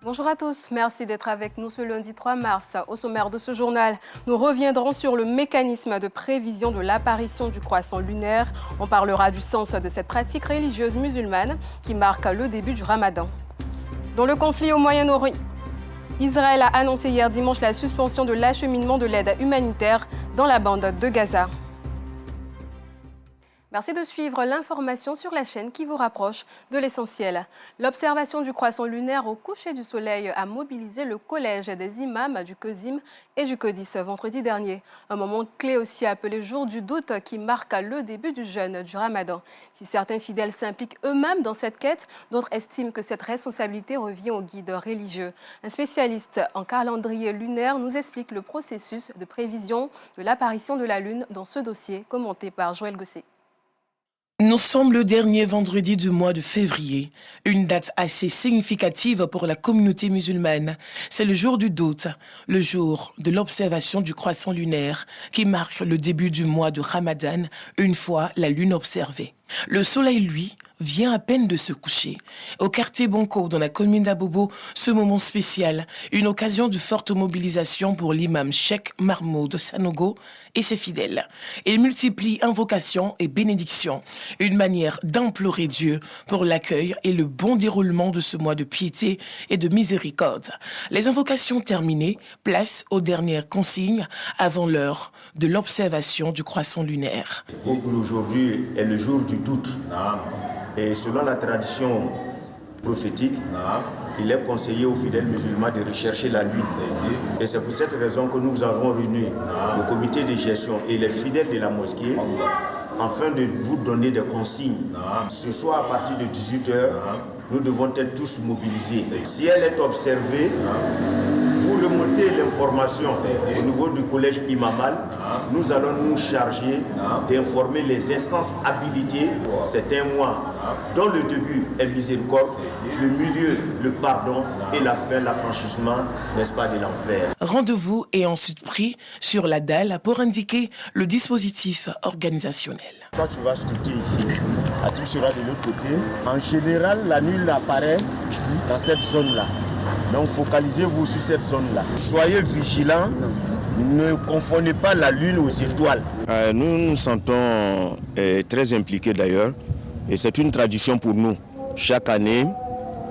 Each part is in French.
Bonjour à tous, merci d'être avec nous ce lundi 3 mars. Au sommaire de ce journal, nous reviendrons sur le mécanisme de prévision de l'apparition du croissant lunaire. On parlera du sens de cette pratique religieuse musulmane qui marque le début du Ramadan. Dans le conflit au Moyen-Orient, Israël a annoncé hier dimanche la suspension de l'acheminement de l'aide humanitaire dans la bande de Gaza. Merci de suivre l'information sur la chaîne qui vous rapproche de l'essentiel. L'observation du croissant lunaire au coucher du soleil a mobilisé le collège des imams du Kozim et du Codis vendredi dernier. Un moment clé aussi appelé jour du doute qui marque le début du jeûne du Ramadan. Si certains fidèles s'impliquent eux-mêmes dans cette quête, d'autres estiment que cette responsabilité revient aux guides religieux. Un spécialiste en calendrier lunaire nous explique le processus de prévision de l'apparition de la Lune dans ce dossier commenté par Joël Gosset. Nous sommes le dernier vendredi du mois de février, une date assez significative pour la communauté musulmane. C'est le jour du doute, le jour de l'observation du croissant lunaire qui marque le début du mois de Ramadan, une fois la lune observée. Le soleil, lui, vient à peine de se coucher. Au quartier Bonko, dans la commune d'Abobo, ce moment spécial, une occasion de forte mobilisation pour l'imam Cheikh Mahmoud Sanogo et ses fidèles. Il multiplie invocations et bénédictions, une manière d'implorer Dieu pour l'accueil et le bon déroulement de ce mois de piété et de miséricorde. Les invocations terminées, place aux dernières consignes avant l'heure de l'observation du croissant lunaire. Aujourd'hui est le jour du doute. Et selon la tradition prophétique, il est conseillé aux fidèles musulmans de rechercher la lune. Et c'est pour cette raison que nous avons réuni le comité de gestion et les fidèles de la mosquée afin de vous donner des consignes. Ce soir, à partir de 18h, nous devons être tous mobilisés. Si elle est observée, vous remontez l'information au niveau du collège imamal. Nous allons nous charger d'informer les instances habilitées. C'est un mois dont le début est miséricorde, le milieu, le pardon et la fin, l'affranchissement, n'est-ce pas, de l'enfer. Rendez-vous est ensuite pris sur la dalle pour indiquer le dispositif organisationnel. Quand tu vas scruter ici, Atib sera de l'autre côté. En général, la lune apparaît dans cette zone-là. Donc focalisez-vous sur cette zone-là. Soyez vigilants, ne confondez pas la lune aux étoiles. Nous nous sentons très impliqués d'ailleurs, et c'est une tradition pour nous. Chaque année,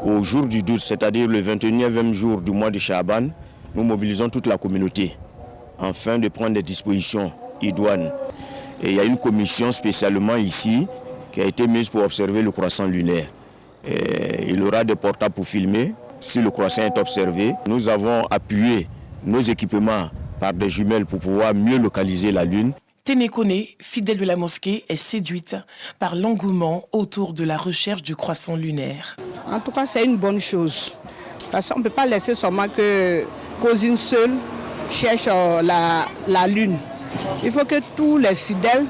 au jour du doute, c'est-à-dire le 21e jour du mois de Shaban, nous mobilisons toute la communauté afin de prendre des dispositions idoines. Et il y a une commission spécialement ici qui a été mise pour observer le croissant lunaire. Et il y aura des portables pour filmer. Si le croissant est observé, nous avons appuyé nos équipements par des jumelles pour pouvoir mieux localiser la Lune. Ténékone, fidèle de la mosquée, est séduite par l'engouement autour de la recherche du croissant lunaire. En tout cas, c'est une bonne chose. Parce qu'on ne peut pas laisser seulement que Kozim seul cherche la Lune. Il faut que tous les fidèles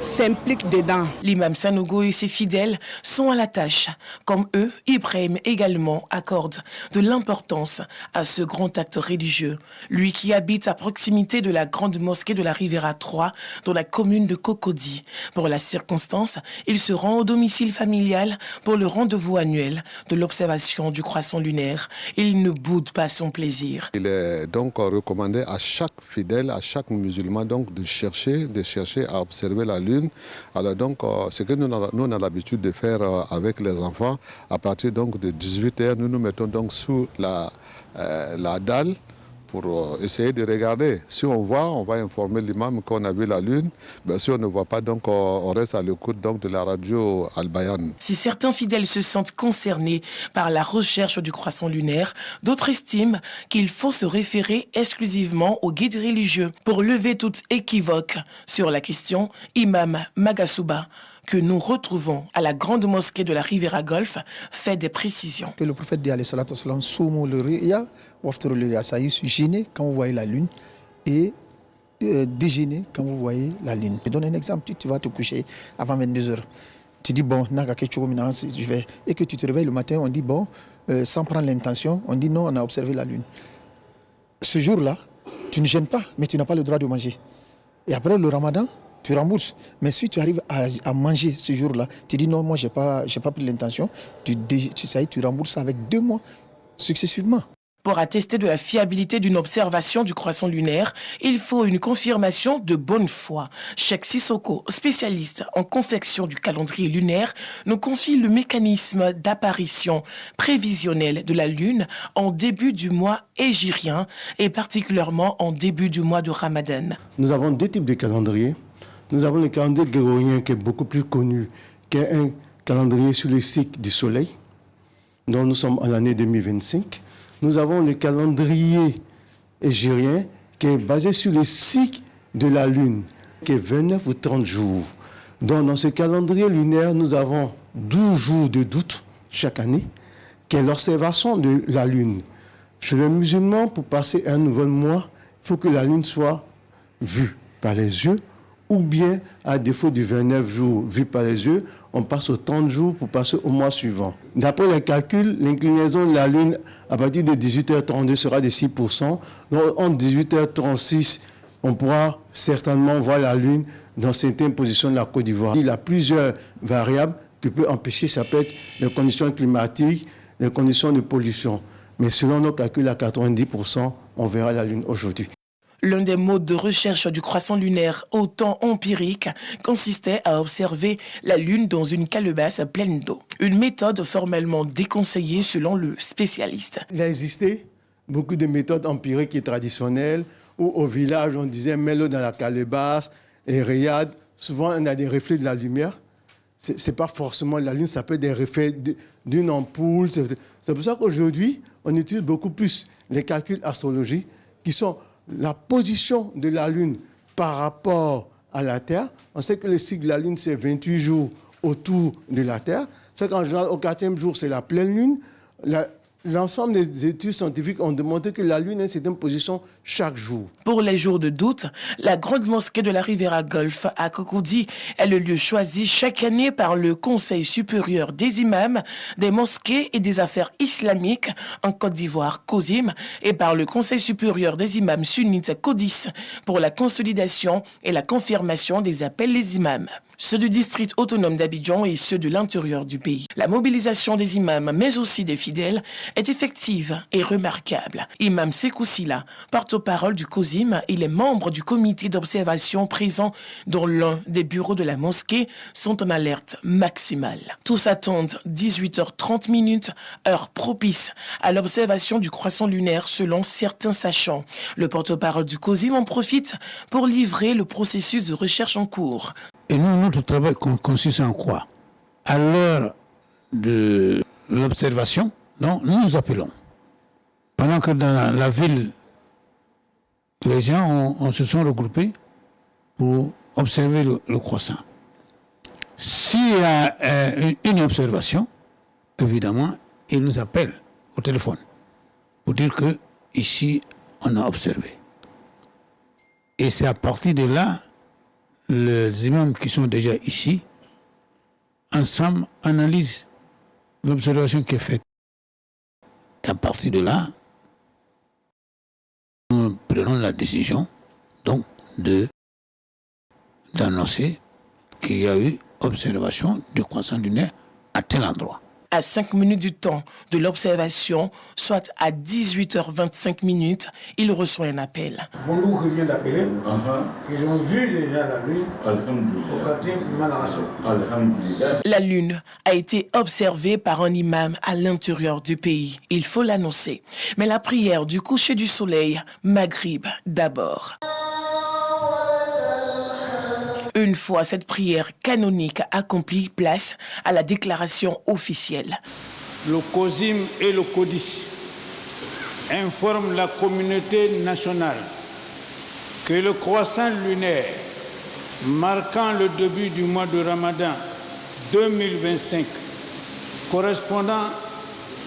s'impliquent dedans. L'imam Sanogo et ses fidèles sont à la tâche. Comme eux, Ibrahim également accorde de l'importance à ce grand acte religieux. Lui qui habite à proximité de la grande mosquée de la Riviera 3 dans la commune de Cocody. Pour la circonstance, il se rend au domicile familial pour le rendez-vous annuel de l'observation du croissant lunaire. Il ne boude pas son plaisir. Il est donc recommandé à chaque fidèle, à chaque musulman donc de chercher à observer la Lune. Alors donc, ce que nous avons l'habitude de faire avec les enfants, à partir donc de 18h, nous nous mettons donc sous la dalle pour essayer de regarder. Si on voit, on va informer l'imam qu'on a vu la Lune. Ben, si on ne voit pas, donc on reste à l'écoute donc de la radio Al-Bayan. Si certains fidèles se sentent concernés par la recherche du croissant lunaire, d'autres estiment qu'il faut se référer exclusivement aux guides religieux. Pour lever toute équivoque sur la question, Imam Magasuba, que nous retrouvons à la grande mosquée de la Riviera Golf, fait des précisions. Que le prophète dit, Soumu le riya, waftaru le riya, ça y est, jeûner quand vous voyez la lune et déjeuner quand vous voyez la lune. Je donne un exemple, tu vas te coucher avant 22h. Tu dis, bon, je vais. Et que tu te réveilles le matin, on dit, bon, sans prendre l'intention, on dit, non, on a observé la lune. Ce jour-là, tu ne gênes pas, mais tu n'as pas le droit de manger. Et après le ramadan, tu rembourses. Mais si tu arrives à manger ce jour-là, tu dis non, moi, je n'ai pas pris l'intention, tu rembourses avec 2 mois successivement. Pour attester de la fiabilité d'une observation du croissant lunaire, il faut une confirmation de bonne foi. Cheikh Sissoko, spécialiste en confection du calendrier lunaire, nous confie le mécanisme d'apparition prévisionnelle de la Lune en début du mois hégirien et particulièrement en début du mois de Ramadan. Nous avons deux types de calendriers. Nous avons le calendrier grégorien qui est beaucoup plus connu, qui est un calendrier sur les cycles du soleil, dont nous sommes en l'année 2025. Nous avons le calendrier hégirien qui est basé sur les cycles de la Lune, qui est 29 ou 30 jours. Donc dans ce calendrier lunaire, nous avons 12 jours de doute chaque année, qui est l'observation de la Lune. Chez les musulmans, pour passer un nouvel mois, il faut que la Lune soit vue par les yeux, ou bien, à défaut du 29 jours vu par les yeux, on passe aux 30 jours pour passer au mois suivant. D'après les calculs, l'inclinaison de la Lune à partir de 18h32 sera de 6%. Donc, entre 18h36, on pourra certainement voir la Lune dans certaines positions de la Côte d'Ivoire. Il y a plusieurs variables qui peuvent empêcher, ça peut être les conditions climatiques, les conditions de pollution. Mais selon nos calculs, à 90%, on verra la Lune aujourd'hui. L'un des modes de recherche du croissant lunaire au temps empirique consistait à observer la Lune dans une calebasse pleine d'eau. Une méthode formellement déconseillée selon le spécialiste. Il a existé beaucoup de méthodes empiriques et traditionnelles où au village on disait mets-le dans la calebasse et regarde. Souvent on a des reflets de la lumière. C'est pas forcément la Lune, ça peut être des reflets d'une ampoule. C'est pour ça qu'aujourd'hui on utilise beaucoup plus les calculs astrologiques qui sont la position de la Lune par rapport à la Terre. On sait que le cycle de la Lune, c'est 28 jours autour de la Terre. C'est qu'en général, au 4e jour, c'est la pleine Lune. L'ensemble des études scientifiques ont démontré que la Lune a une certaine position chaque jour. Pour les jours de doute, la grande mosquée de la Riviera Golf à Cocody est le lieu choisi chaque année par le Conseil supérieur des imams, des mosquées et des affaires islamiques en Côte d'Ivoire, COSIM, et par le Conseil supérieur des imams sunnites, CODIS, pour la consolidation et la confirmation des appels des imams. Ceux du district autonome d'Abidjan et ceux de l'intérieur du pays. La mobilisation des imams, mais aussi des fidèles, est effective et remarquable. Imam Sekou Sila, porte-parole du COSIM, et les membres du comité d'observation présents dans l'un des bureaux de la mosquée sont en alerte maximale. Tous attendent 18h30, heure propice à l'observation du croissant lunaire selon certains sachants. Le porte-parole du COSIM en profite pour livrer le processus de recherche en cours. Et nous, notre travail consiste en quoi? À l'heure de l'observation, nous nous appelons. Pendant que dans la ville, les gens se sont regroupés pour observer le croissant. S'il y a une observation, évidemment, ils nous appellent au téléphone pour dire que ici, on a observé. Et c'est à partir de là, les imams qui sont déjà ici, ensemble, analysent l'observation qui est faite. Et à partir de là, nous prenons la décision donc d'annoncer qu'il y a eu observation du croissant lunaire à tel endroit. À 5 minutes du temps de l'observation, soit à 18h25, il reçoit un appel. Bonjour, je viens d'appeler. Ils ont vu déjà la Lune au quartier Malarasso. La Lune a été observée par un imam à l'intérieur du pays. Il faut l'annoncer. Mais la prière du coucher du soleil, Maghrib d'abord. Une fois cette prière canonique accomplie, place à la déclaration officielle. Le COSIM et le CODIS informent la communauté nationale que le croissant lunaire marquant le début du mois de Ramadan 2025, correspondant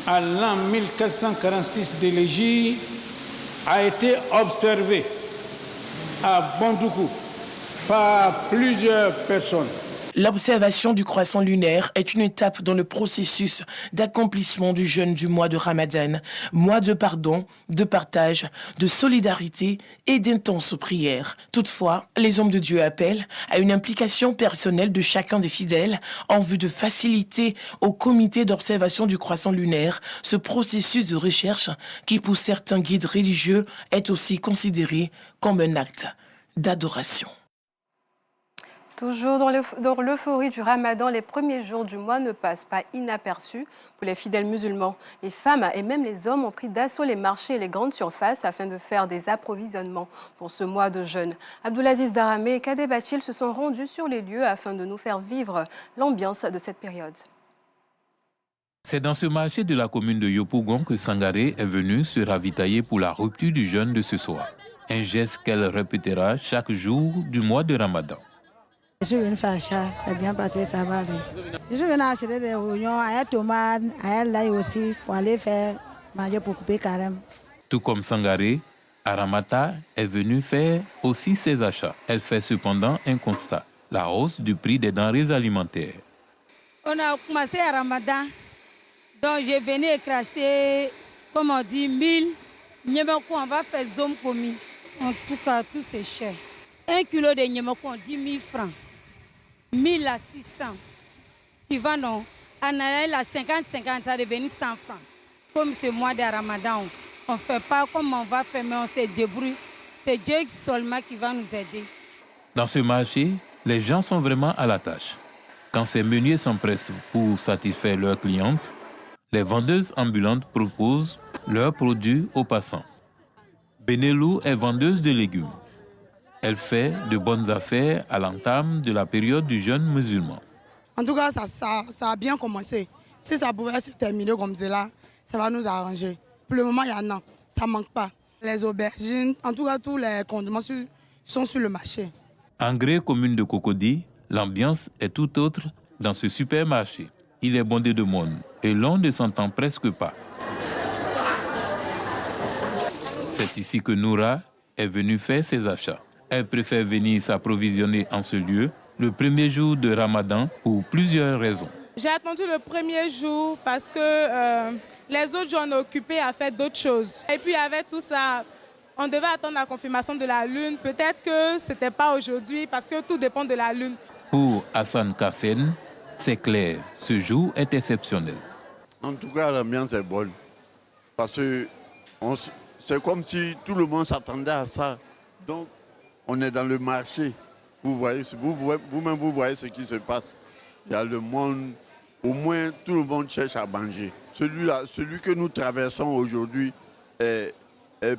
à l'an 1446 de l'Hégire, a été observé à Bondoukou par plusieurs personnes L'observation du croissant lunaire est une étape dans le processus d'accomplissement du jeûne du mois de Ramadan, mois de pardon, de partage, de solidarité et d'intenses prières. Toutefois, les hommes de Dieu appellent à une implication personnelle de chacun des fidèles en vue de faciliter au comité d'observation du croissant lunaire ce processus de recherche qui, pour certains guides religieux, est aussi considéré comme un acte d'adoration. Toujours dans l'euphorie du Ramadan, les premiers jours du mois ne passent pas inaperçus pour les fidèles musulmans. Les femmes et même les hommes ont pris d'assaut les marchés et les grandes surfaces afin de faire des approvisionnements pour ce mois de jeûne. Abdoulaziz Daramé et Kadé Bachil se sont rendus sur les lieux afin de nous faire vivre l'ambiance de cette période. C'est dans ce marché de la commune de Yopougon que Sangaré est venue se ravitailler pour la rupture du jeûne de ce soir. Un geste qu'elle répétera chaque jour du mois de Ramadan. Je suis venue faire achat, c'est bien passé, ça va aller. Je suis venue acheter des oignons, à tomates, à l'ail aussi, pour aller faire manger pour couper carême. Tout comme Sangaré, Aramata est venue faire aussi ses achats. Elle fait cependant un constat, la hausse du prix des denrées alimentaires. On a commencé à Ramadan, donc je venais acheter, comme on dit, 1000. On va faire zone commis. En tout cas, tout c'est cher. 1 kilo de Niemoko, on dit 1000 francs. 1000 à 600. Tu vas non, en allant à 50-50, ça devient 100 francs. Comme ce mois de Ramadan, on ne fait pas comme on va faire, mais on se débrouille. C'est Dieu seulement qui va nous aider. Dans ce marché, les gens sont vraiment à la tâche. Quand ces meuniers s'empressent pour satisfaire leurs clientes, les vendeuses ambulantes proposent leurs produits aux passants. Benelou est vendeuse de légumes. Elle fait de bonnes affaires à l'entame de la période du jeûne musulman. En tout cas, ça a bien commencé. Si ça pouvait se terminer comme cela, ça va nous arranger. Pour le moment, il y en a. Ça ne manque pas. Les aubergines, en tout cas, tous les condiments sont sur le marché. En Gré, commune de Cocody, l'ambiance est tout autre dans ce supermarché. Il est bondé de monde et l'on ne s'entend presque pas. C'est ici que Noura est venue faire ses achats. Elle préfère venir s'approvisionner en ce lieu le premier jour de Ramadan pour plusieurs raisons. J'ai attendu le premier jour parce que les autres jours on est occupés à faire d'autres choses. Et puis avec tout ça, on devait attendre la confirmation de la lune. Peut-être que ce n'était pas aujourd'hui parce que tout dépend de la lune. Pour Hassan Kassen, c'est clair, ce jour est exceptionnel. En tout cas, l'ambiance est bonne. Parce que c'est comme si tout le monde s'attendait à ça. Donc, on est dans le marché. Vous voyez, vous-même, vous voyez ce qui se passe. Il y a le monde, au moins tout le monde cherche à manger. Celui que nous traversons aujourd'hui est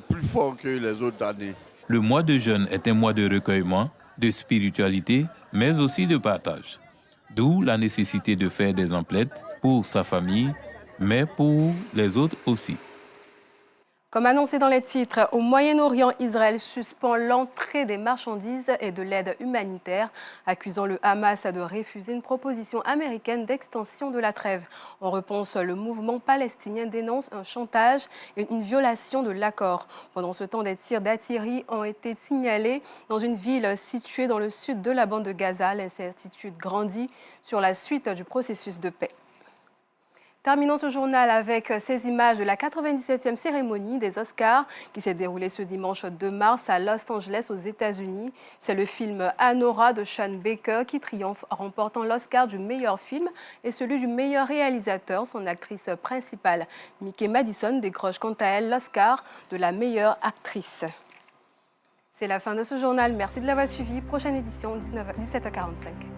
plus fort que les autres années. Le mois de jeûne est un mois de recueillement, de spiritualité, mais aussi de partage. D'où la nécessité de faire des emplettes pour sa famille, mais pour les autres aussi. Comme annoncé dans les titres, au Moyen-Orient, Israël suspend l'entrée des marchandises et de l'aide humanitaire, accusant le Hamas de refuser une proposition américaine d'extension de la trêve. En réponse, le mouvement palestinien dénonce un chantage et une violation de l'accord. Pendant ce temps, des tirs d'artillerie ont été signalés dans une ville située dans le sud de la bande de Gaza. L'incertitude grandit sur la suite du processus de paix. Terminons ce journal avec ces images de la 97e cérémonie des Oscars qui s'est déroulée ce dimanche 2 mars à Los Angeles aux États-Unis. C'est le film Anora de Sean Baker qui triomphe, remportant l'Oscar du meilleur film et celui du meilleur réalisateur. Son actrice principale, Mickey Madison, décroche quant à elle l'Oscar de la meilleure actrice. C'est la fin de ce journal. Merci de l'avoir suivi. Prochaine édition, 17h45.